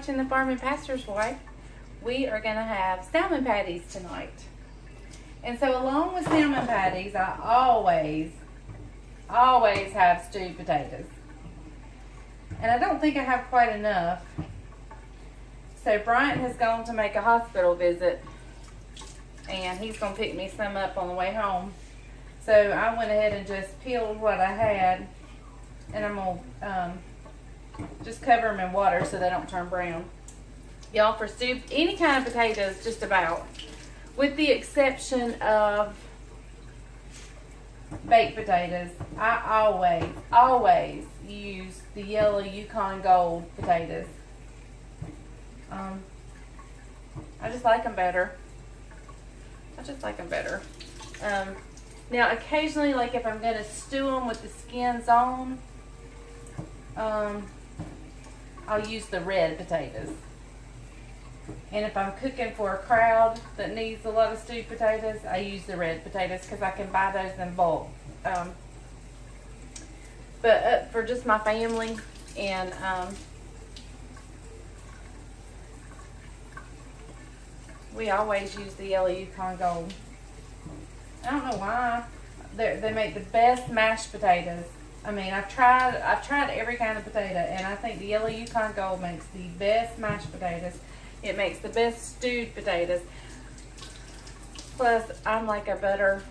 watching The Farm and Pastor's Wife. We are going to have salmon patties tonight. And so along with salmon patties, I always have stewed potatoes. And I don't think I have quite enough. So Bryant has gone to make a hospital visit, and he's going to pick me some up on the way home. So I went ahead and just peeled what I had, and I'm going to just cover them in water so they don't turn brown. Y'all, for stew, any kind of potatoes, just about, with the exception of baked potatoes, I always use the yellow Yukon Gold potatoes. I just like them better. Now, occasionally, like if I'm going to stew them with the skins on, I'll use the red potatoes. And if I'm cooking for a crowd that needs a lot of stewed potatoes, I use the red potatoes because I can buy those in bulk. But for just my family, and we always use the yellow Yukon Gold. I don't know why. They make the best mashed potatoes. I mean, I've tried every kind of potato, and I think the yellow Yukon Gold makes the best mashed potatoes. It makes the best stewed potatoes. Plus, I'm like a better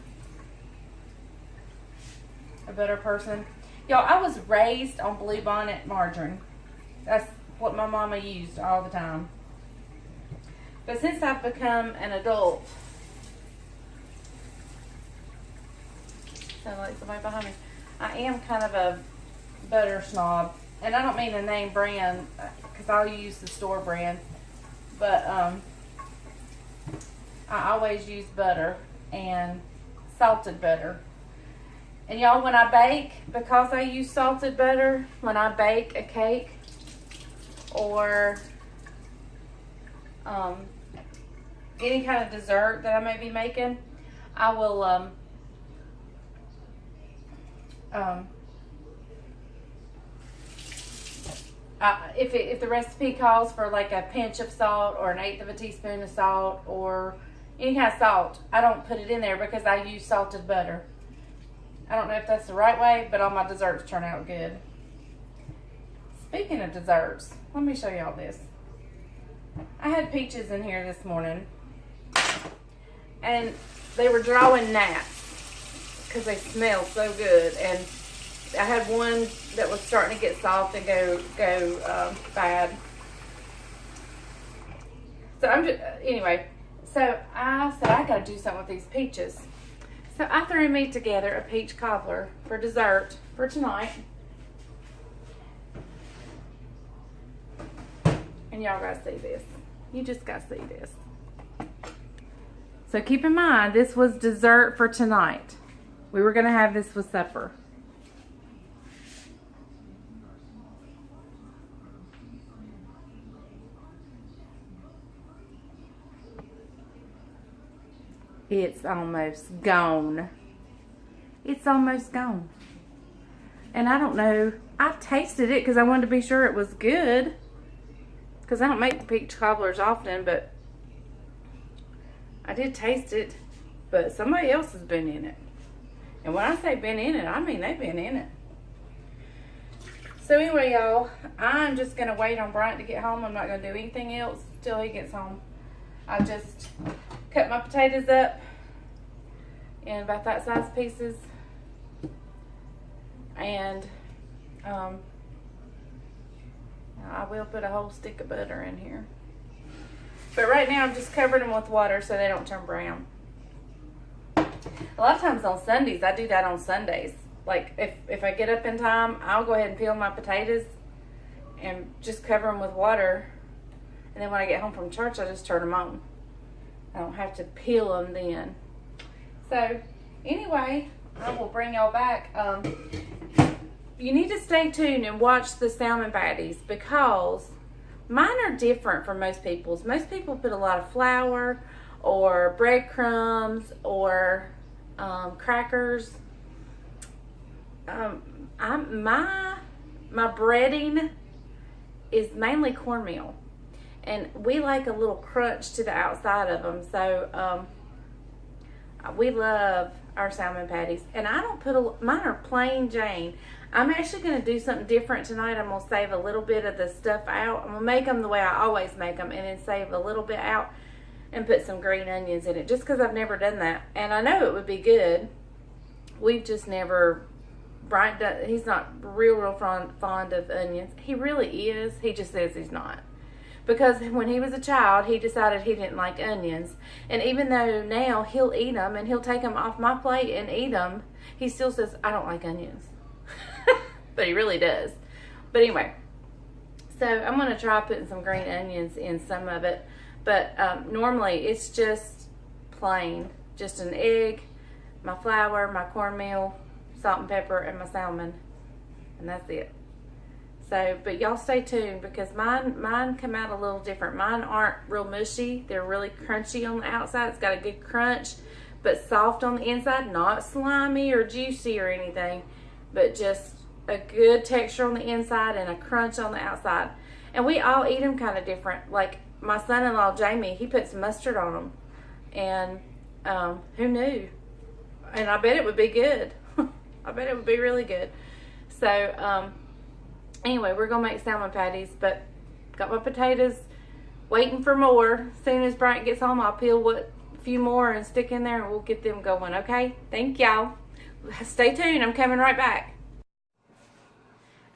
person. Y'all, I was raised on Bluebonnet margarine. That's what my mama used all the time. But since I've become an adult, sound like somebody behind me, I am kind of a butter snob. And I don't mean to name brand, because I'll use the store brand. But I always use butter and salted butter. And y'all, when I bake, because I use salted butter, when I bake a cake or any kind of dessert that I may be making, I will if the recipe calls for like a pinch of salt or 1/8 of a teaspoon of salt or any kind of salt, I don't put it in there because I use salted butter. I don't know if that's the right way, but all my desserts turn out good. Speaking of desserts, let me show y'all this. I had peaches in here this morning, and they were drawing gnats because they smell so good, and I had one that was starting to get soft and go bad. So anyway, so I said I gotta do something with these peaches. So I threw me together a peach cobbler for dessert for tonight. And y'all gotta see this. You just gotta see this. So keep in mind, this was dessert for tonight. We were gonna have this with supper. It's almost gone. It's almost gone. And I don't know. I tasted it because I wanted to be sure it was good. Because I don't make peach cobblers often, but I did taste it. But somebody else has been in it. And when I say been in it, I mean they've been in it. So anyway, y'all, I'm just going to wait on Bryant to get home. I'm not going to do anything else till he gets home. I just cut my potatoes up in about that size pieces, and I will put a whole stick of butter in here. But right now I'm just covering them with water so they don't turn brown. A lot of times on Sundays, I do that on Sundays. Like if I get up in time, I'll go ahead and peel my potatoes and just cover them with water. And then when I get home from church, I just turn them on. I don't have to peel them then. So, anyway, I will bring y'all back. You need to stay tuned and watch the salmon patties because mine are different from most people's. Most people put a lot of flour or breadcrumbs or crackers. My breading is mainly cornmeal. And we like a little crunch to the outside of them. So we love our salmon patties. And I don't put mine are plain Jane. I'm actually going to do something different tonight. I'm going to save a little bit of the stuff out. I'm going to make them the way I always make them, and then save a little bit out and put some green onions in it, just because I've never done that. And I know it would be good. We've just never, he's not real fond of onions. He really is. He just says he's not. Because when he was a child, he decided he didn't like onions. And even though now he'll eat them and he'll take them off my plate and eat them, he still says, I don't like onions. But he really does. But anyway, so I'm going to try putting some green onions in some of it. But normally it's just plain. Just an egg, my flour, my cornmeal, salt and pepper, and my salmon. And that's it. So, but y'all stay tuned, because mine come out a little different. Mine aren't real mushy. They're really crunchy on the outside. It's got a good crunch, but soft on the inside. Not slimy or juicy or anything, but just a good texture on the inside and a crunch on the outside. And we all eat them kind of different. Like my son-in-law, Jamie, he puts mustard on them. And who knew? And I bet it would be good. I bet it would be really good. So, anyway, we're going to make salmon patties, but got my potatoes waiting for more. As soon as Bryant gets home, I'll peel a few more and stick in there, and we'll get them going, okay? Thank y'all. Stay tuned. I'm coming right back.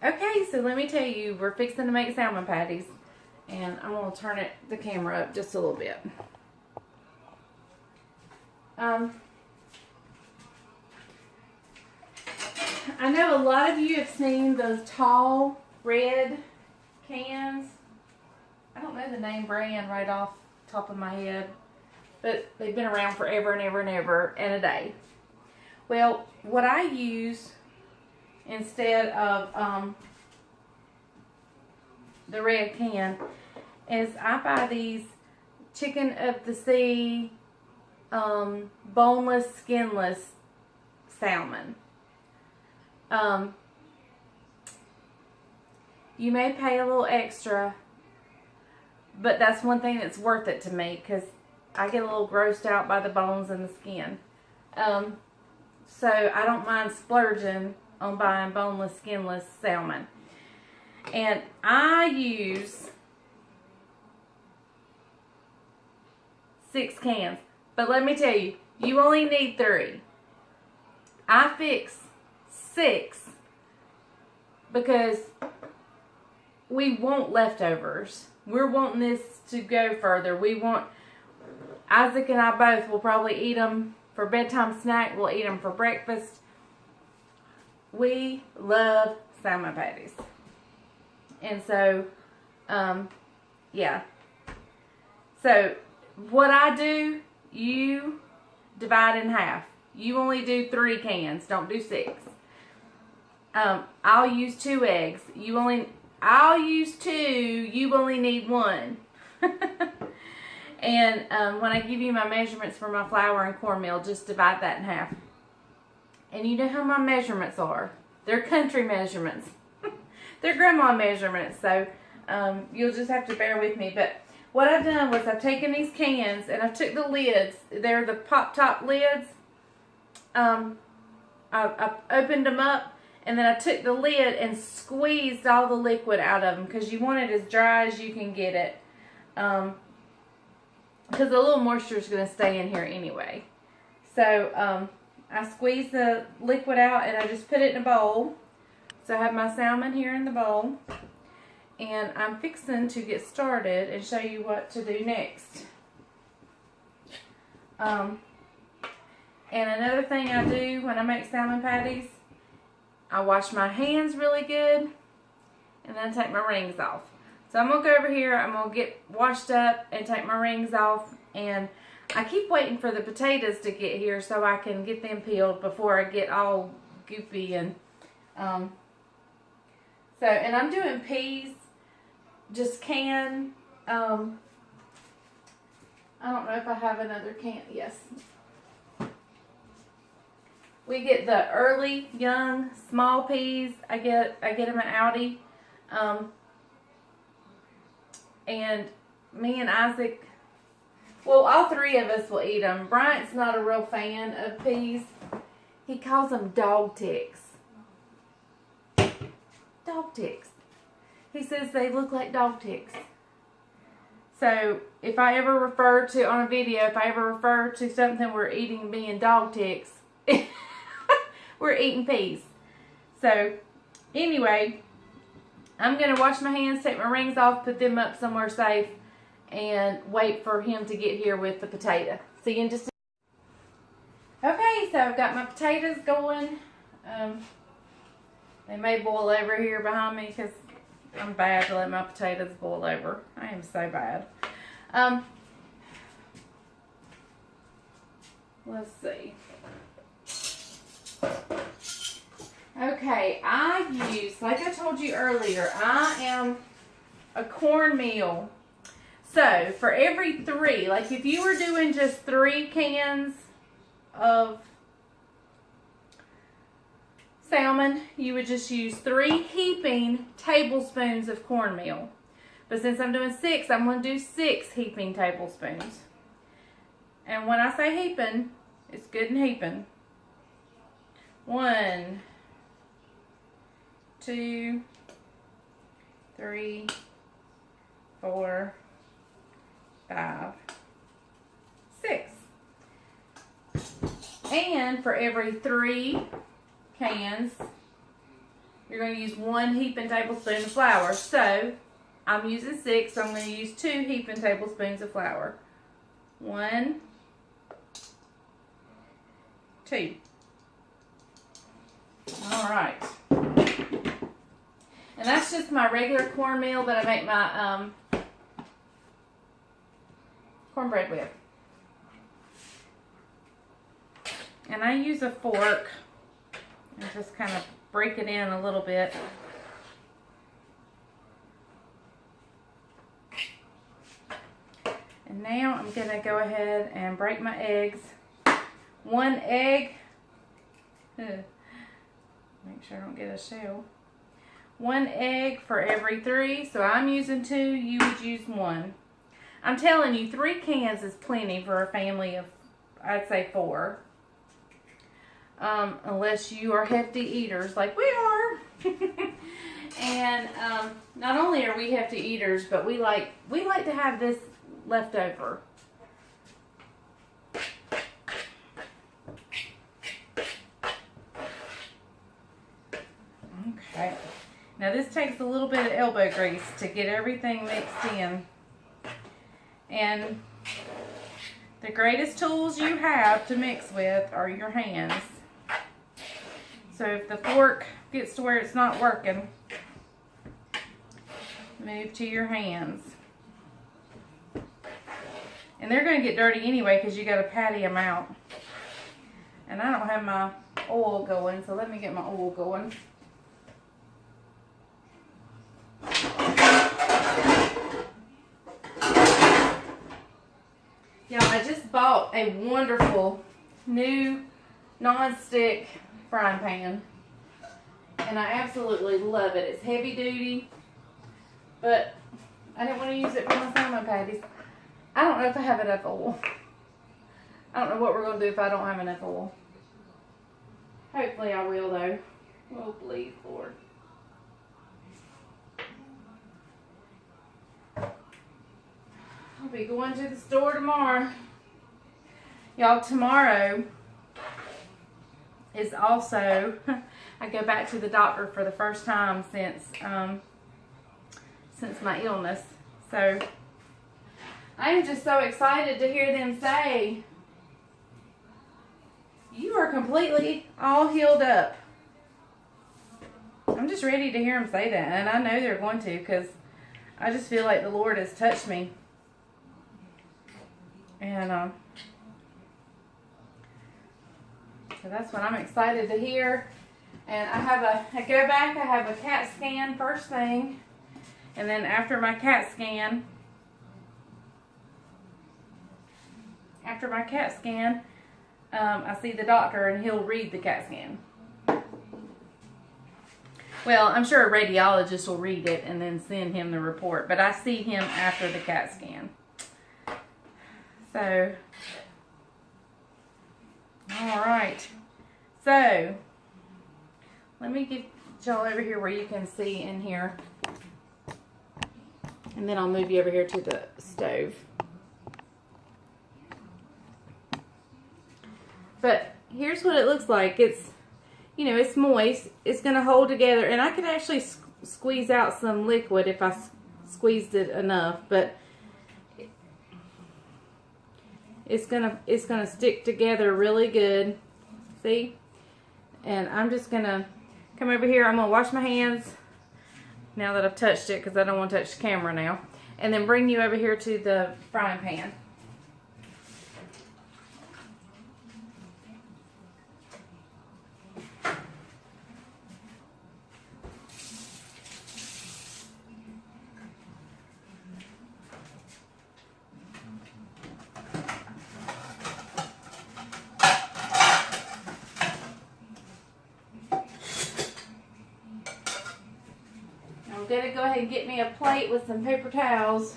Okay, so let me tell you, we're fixing to make salmon patties, and I'm going to turn the camera up just a little bit. I know a lot of you have seen those tall red cans. I don't know the name brand right off the top of my head, but they've been around forever and ever and ever and a day. Well, what I use instead of the red can is I buy these chicken of the sea boneless, skinless salmon. You may pay a little extra, but that's one thing that's worth it to me, because I get a little grossed out by the bones and the skin. So I don't mind splurging on buying boneless, skinless salmon. And I use 6 cans. But let me tell you, you only need 3. I fix 6 because we want leftovers. We're wanting this to go further. Isaac and I both will probably eat them for bedtime snack. We'll eat them for breakfast. We love salmon patties. And so, yeah. So, what I do, you divide in half. You only do 3 cans. Don't do 6. I'll use 2 eggs. I'll use 2. You only need 1. And when I give you my measurements for my flour and cornmeal, just divide that in half. And you know how my measurements are. They're country measurements. They're grandma measurements. So you'll just have to bear with me. But what I've done was I've taken these cans and I took the lids. They're the pop top lids. I opened them up, and then I took the lid and squeezed all the liquid out of them, because you want it as dry as you can get it. Because a little moisture is going to stay in here anyway. So I squeezed the liquid out and I just put it in a bowl. So I have my salmon here in the bowl. And I'm fixing to get started and show you what to do next. And another thing I do when I make salmon patties, I wash my hands really good, and then take my rings off. So I'm going to go over here, I'm going to get washed up and take my rings off, and I keep waiting for the potatoes to get here so I can get them peeled before I get all goopy. And and I'm doing peas, just can. I don't know if I have another can. Yes. We get the early, young, small peas. I get them at Aldi. And me and Isaac, well, all three of us will eat them. Bryant's not a real fan of peas. He calls them dog ticks. Dog ticks. He says they look like dog ticks. So if I ever refer to, on a video, if I ever refer to something we're eating being dog ticks, we're eating peas. So anyway, I'm going to wash my hands, take my rings off, put them up somewhere safe, and wait for him to get here with the potato. See you in just a minute. Okay, so I've got my potatoes going. They may boil over here behind me because I'm bad to let my potatoes boil over. I am so bad. Let's see. Okay, I use, like I told you earlier, I am a cornmeal. So, for every 3, like if you were doing just 3 cans of salmon, you would just use 3 heaping tablespoons of cornmeal. But since I'm doing 6, I'm going to do 6 heaping tablespoons. And when I say heaping, it's good and heaping. 1, 2, 3, 4, 5, 6. And for every 3 cans, you're going to use 1 heaping tablespoon of flour. So I'm using 6, so I'm going to use 2 heaping tablespoons of flour. 1, 2. All right. And that's just my regular cornmeal that I make my cornbread with. And I use a fork and just kind of break it in a little bit. And now I'm going to go ahead and break my eggs. 1 egg. Make sure I don't get a shell. 1 egg for every 3. So I'm using 2. You would use 1. I'm telling you, 3 cans is plenty for a family of, I'd say 4. Unless you are hefty eaters like we are. And not only are we hefty eaters, but we like to have this left over. Okay. Now this takes a little bit of elbow grease to get everything mixed in. And the greatest tools you have to mix with are your hands. So if the fork gets to where it's not working, move to your hands. And they're going to get dirty anyway because you got to patty them out. And I don't have my oil going, so let me get my oil going. Y'all, I just bought a wonderful new non-stick frying pan. And I absolutely love it. It's heavy duty. But I didn't want to use it for my salmon patties. I don't know if I have enough oil. I don't know what we're going to do if I don't have enough oil. Hopefully I will though. Oh, please, Lord. I'll be going to the store tomorrow. Y'all, tomorrow is also, I go back to the doctor for the first time since my illness. So I am just so excited to hear them say, you are completely all healed up. I'm just ready to hear them say that. And I know they're going to, because I just feel like the Lord has touched me. And so that's what I'm excited to hear. And I go back, I have a CAT scan first thing. And then after my CAT scan, I see the doctor and he'll read the CAT scan. Well, I'm sure a radiologist will read it and then send him the report, but I see him after the CAT scan. So, alright. So, let me get y'all over here where you can see in here. And then I'll move you over here to the stove. But here's what it looks like. It's, you know, it's moist. It's going to hold together. And I could actually squeeze out some liquid if I squeezed it enough. But it's gonna stick together really good. See? And I'm just going to come over here. I'm going to wash my hands now that I've touched it, because I don't want to touch the camera now. And then bring you over here to the frying pan. I'm going to go ahead and get me a plate with some paper towels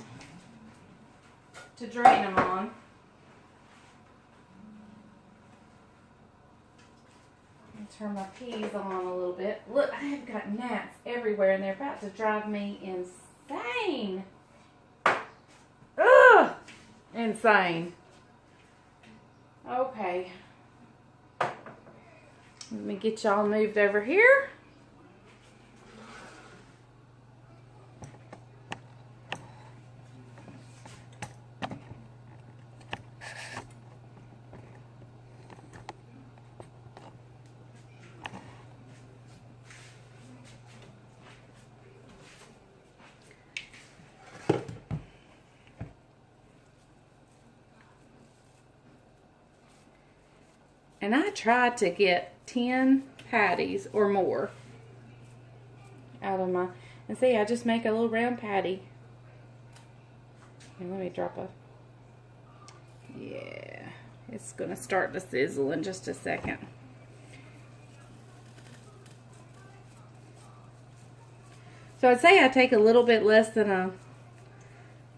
to drain them on. Turn my peas on a little bit. Look, I have got gnats everywhere and they're about to drive me insane. Ugh! Insane. Okay. Let me get y'all moved over here. And I tried to get 10 patties or more out of my, and see, I just make a little round patty. And let me drop a, yeah, it's going to start to sizzle in just a second. So I'd say I take a little bit less than a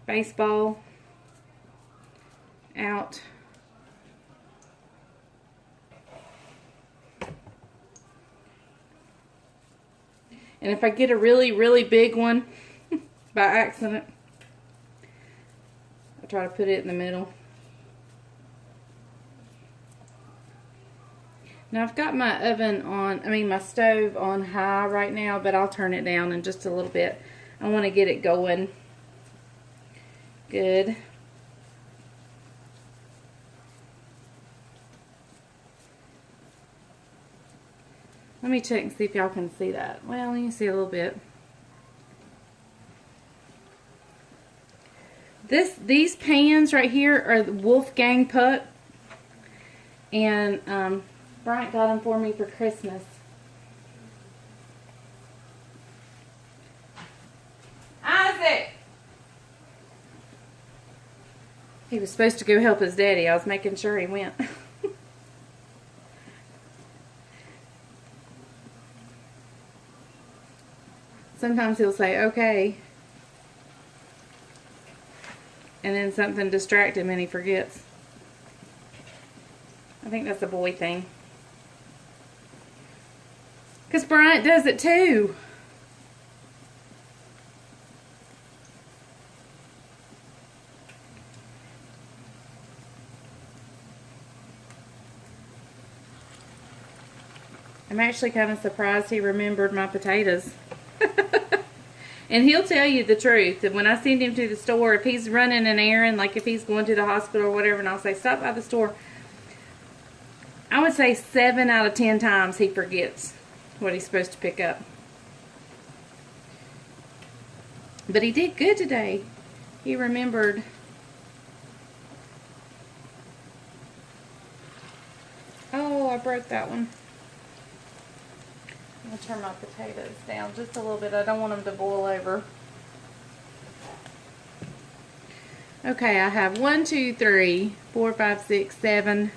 baseball out. And if I get a really, really big one by accident, I try to put it in the middle. Now I've got my oven on, my stove on high right now, but I'll turn it down in just a little bit. I want to get it going good. Let me check and see if y'all can see that. Well, you can see a little bit. These pans right here are the Wolfgang Puck. And Bryant got them for me for Christmas. Isaac! He was supposed to go help his daddy. I was making sure he went. Sometimes he'll say, okay. And then something distracts him and he forgets. I think that's a boy thing. Because Bryant does it too. I'm actually kind of surprised he remembered my potatoes. And he'll tell you the truth. And when I send him to the store, if he's running an errand, like if he's going to the hospital or whatever, and I'll say, stop by the store, I would say 7 out of 10 times he forgets what he's supposed to pick up. But he did good today. He remembered. Oh, I broke that one. I'm going to turn my potatoes down just a little bit. I don't want them to boil over. Okay, I have 1, 2, 3, 4, 5, 6, 7.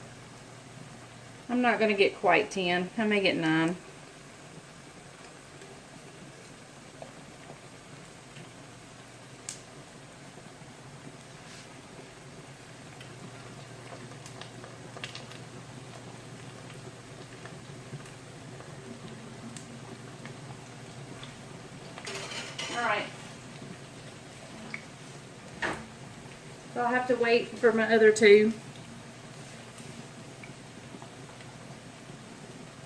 I'm not going to get quite 10. I may get 9. Alright. So I'll have to wait for my other two.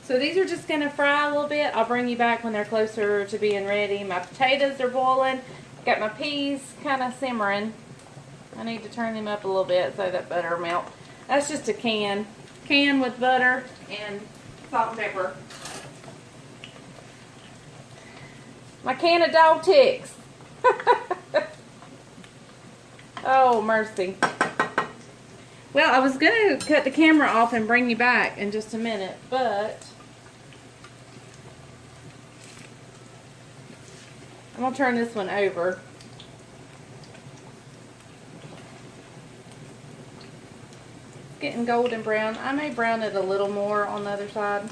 So these are just going to fry a little bit. I'll bring you back when they're closer to being ready. My potatoes are boiling. Got my peas kind of simmering. I need to turn them up a little bit so that butter will melt. That's just a can. Can with butter and salt and pepper. My can of dog ticks. Oh, mercy. Well, I was going to cut the camera off and bring you back in just a minute, but I'm going to turn this one over. It's getting golden brown. I may brown it a little more on the other side.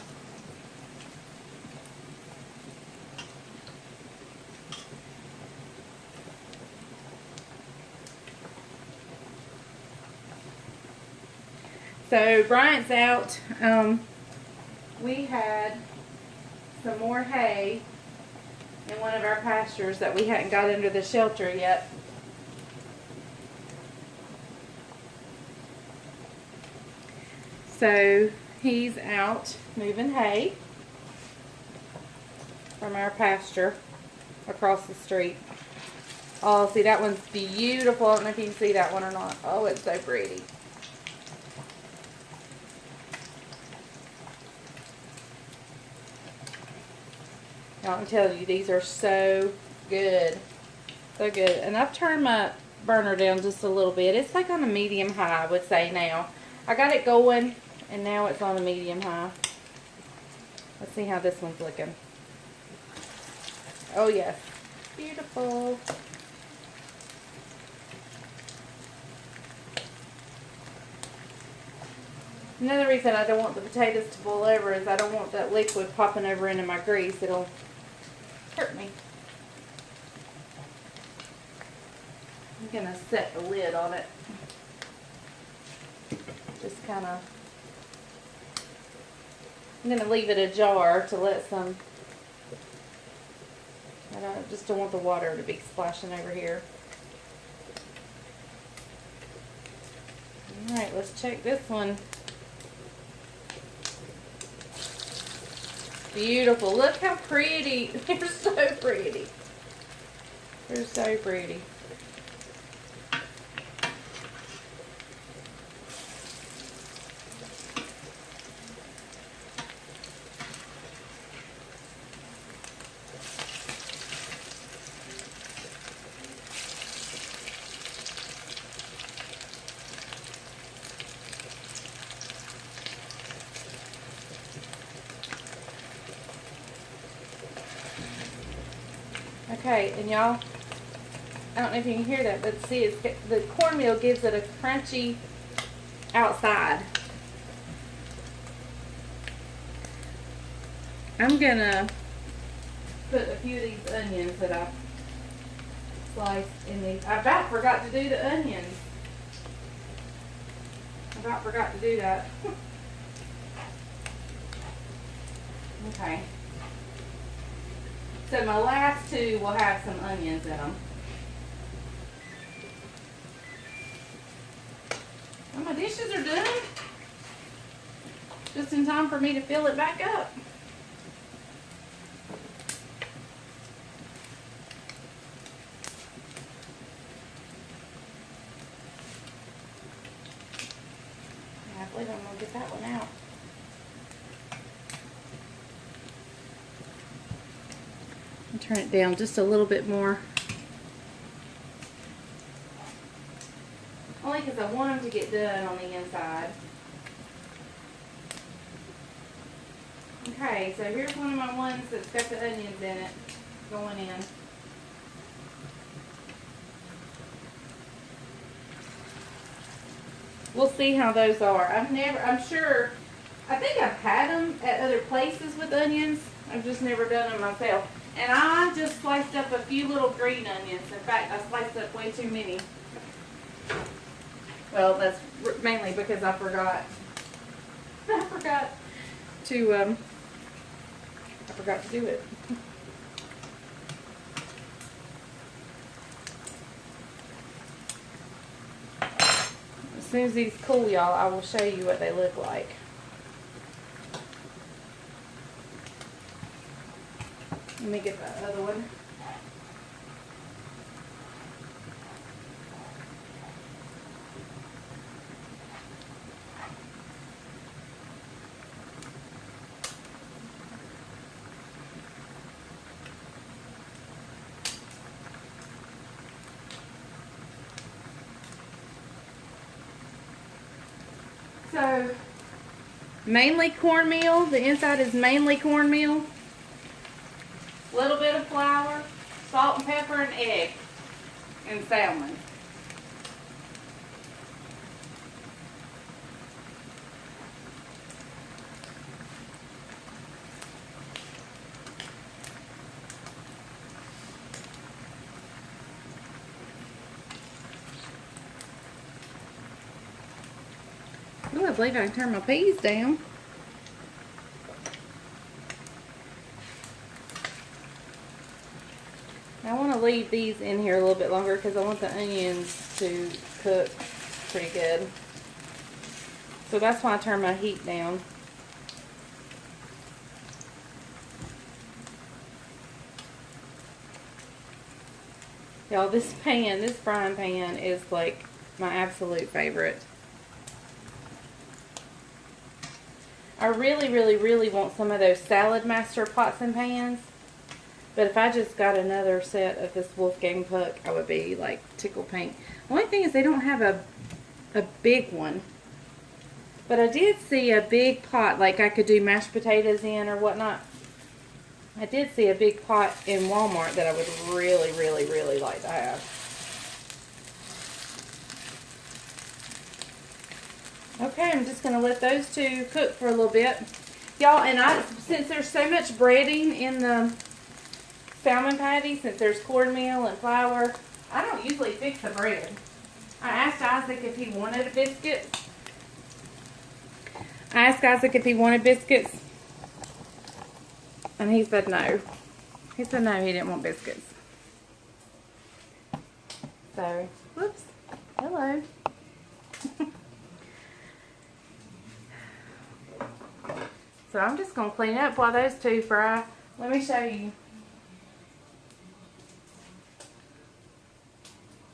So Bryant's out. We had some more hay in one of our pastures that we hadn't got under the shelter yet. So he's out moving hay from our pasture across the street. Oh, see, that one's beautiful. I don't know if you can see that one or not. Oh, it's so pretty. I'm telling you, these are so good. So good. And I've turned my burner down just a little bit. It's like on a medium high, I would say now. I got it going, and now it's on a medium high. Let's see how this one's looking. Oh, yes. Beautiful. Another reason I don't want the potatoes to boil over is I don't want that liquid popping over into my grease. It'll hurt me. I'm going to set the lid on it. Just kind of, I'm going to leave it ajar to let some, just don't want the water to be splashing over here. Alright, let's check this one. Beautiful. Look how pretty. They're so pretty. They're so pretty. Okay, and y'all, I don't know if you can hear that, but see, the cornmeal gives it a crunchy outside. I'm gonna put a few of these onions that I sliced in these. I about forgot to do the onions. I about forgot to do that. Okay. So my last two will have some onions in them. Well, my dishes are done. Just in time for me to fill it back up. I believe I'm going to get that one out. Turn it down just a little bit more. Only because I want them to get done on the inside. Okay, so here's one of my ones that's got the onions in it going in. We'll see how those are. I'm sure, I think I've had them at other places with onions. I've just never done them myself. And I just sliced up a few little green onions. In fact, I sliced up way too many. Well, that's mainly because I forgot. I forgot to do it. soon as these cool, y'all, I will show you what they look like. Let me get that other one. So, mainly cornmeal. The inside is mainly cornmeal. A little bit of flour, salt and pepper, and egg, and salmon. Ooh, I believe I can turn my peas down. I want to leave these in here a little bit longer because I want the onions to cook pretty good. So that's why I turn my heat down. Y'all, this frying pan is like my absolute favorite. I really, really, really want some of those Salad Master pots and pans. But if I just got another set of this Wolfgang Puck, I would be like tickle pink. The only thing is they don't have a big one. But I did see a big pot, like I could do mashed potatoes in or whatnot. I did see a big pot in Walmart that I would really, really, really like to have. Okay, I'm just going to let those two cook for a little bit. Y'all, and since there's so much breading in the salmon patty, since there's cornmeal and flour, I don't usually fix the bread. I asked Isaac if he wanted a biscuit. And he said no. He said no, he didn't want biscuits. So, whoops. Hello. So I'm just going to clean up while those two fry. Let me show you.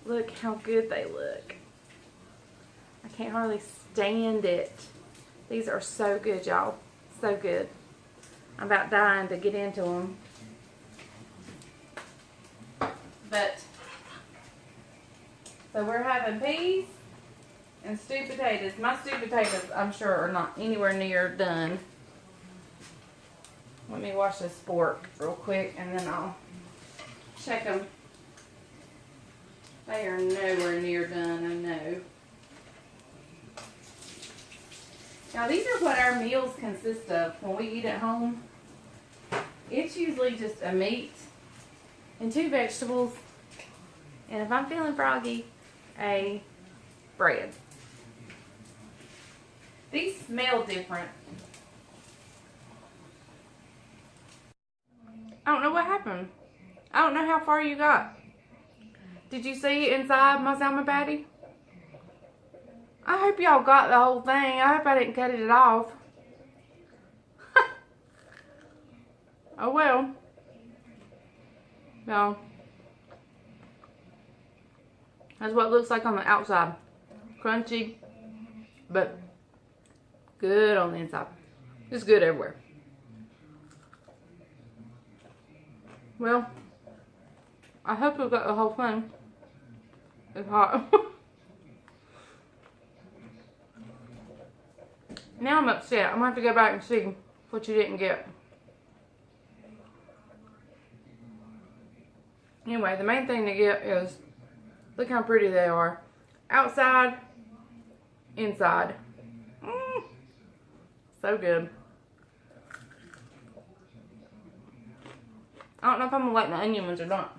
Look how good they look. I can't hardly stand it. These are so good, y'all. So good. I'm about dying to get into them. But, so we're having peas and stewed potatoes. My stewed potatoes, I'm sure, are not anywhere near done. Let me wash this fork real quick and then I'll check them. They are nowhere near done, I know. Now these are what our meals consist of when we eat at home. It's usually just a meat and 2 vegetables. And if I'm feeling froggy, a bread. These smell different. I don't know what happened. I don't know how far you got. Did you see inside my salmon patty? I hope y'all got the whole thing. I hope I didn't cut it off. Oh well. No. That's what it looks like on the outside. Crunchy, but good on the inside. It's good everywhere. Well, I hope you got the whole thing. It's hot. Now I'm upset. I'm going to have to go back and see what you didn't get. Anyway, the main thing to get is, look how pretty they are. Outside, inside. So good. I don't know if I'm going to like the onion ones or not.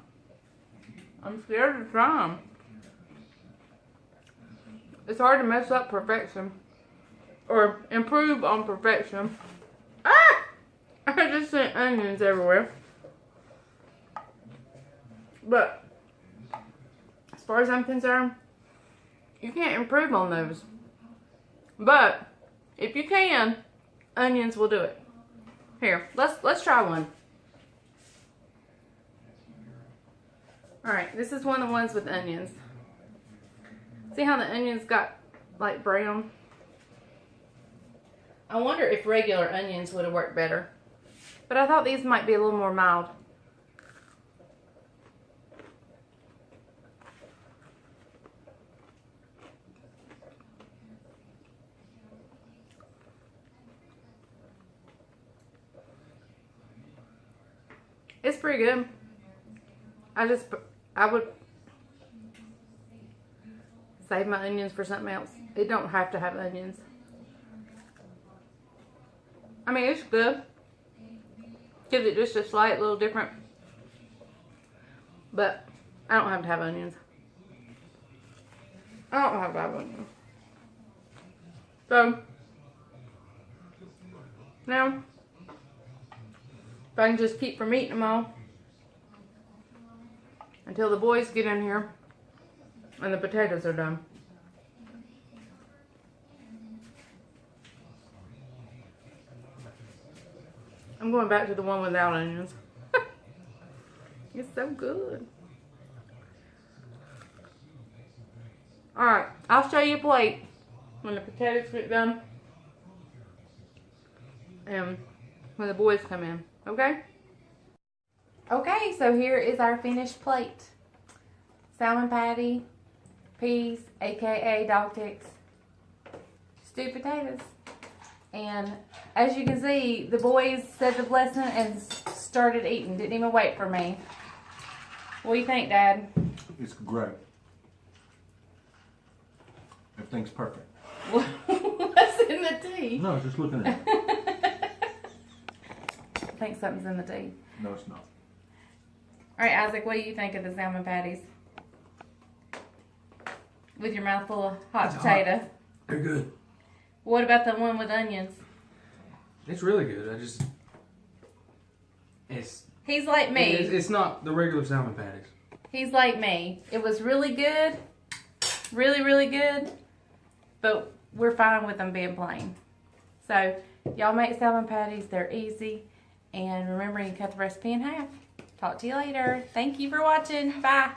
I'm scared to try them. It's hard to mess up perfection. Or improve on perfection. Ah! I just sent onions everywhere. But, as far as I'm concerned, You can't improve on those. But if you can, onions will do it. Here, let's try one. Alright, this is one of the ones with onions. See how the onions got like brown? I wonder if regular onions would have worked better. But I thought these might be a little more mild. It's pretty good. I would save my onions for something else. It don't have to have onions. I mean, it's good. Gives it just a slight little different. But I don't have to have onions. I don't have to have onions. So, now, if I can just keep from eating them all until the boys get in here and the potatoes are done. I'm going back to the one without onions. It's so good. Alright, I'll show you a plate when the potatoes get done and when the boys come in. Okay? Okay, so here is our finished plate. Salmon patty, peas, aka dog ticks, stewed potatoes. And as you can see, the boys said the blessing and started eating. Didn't even wait for me. What do you think, Dad? It's great. Everything's perfect. What's in the tea? No, just looking at it. I think something's in the tea. No, it's not. Alright, Isaac, what do you think of the salmon patties? With your mouth full of hot potato. Hot. They're good. What about the one with onions? It's really good. He's like me. It's not the regular salmon patties. He's like me. It was really good. Really, really good. But we're fine with them being plain. So, y'all make salmon patties. They're easy. And remember, you can cut the recipe in half. Talk to you later. Thank you for watching. Bye.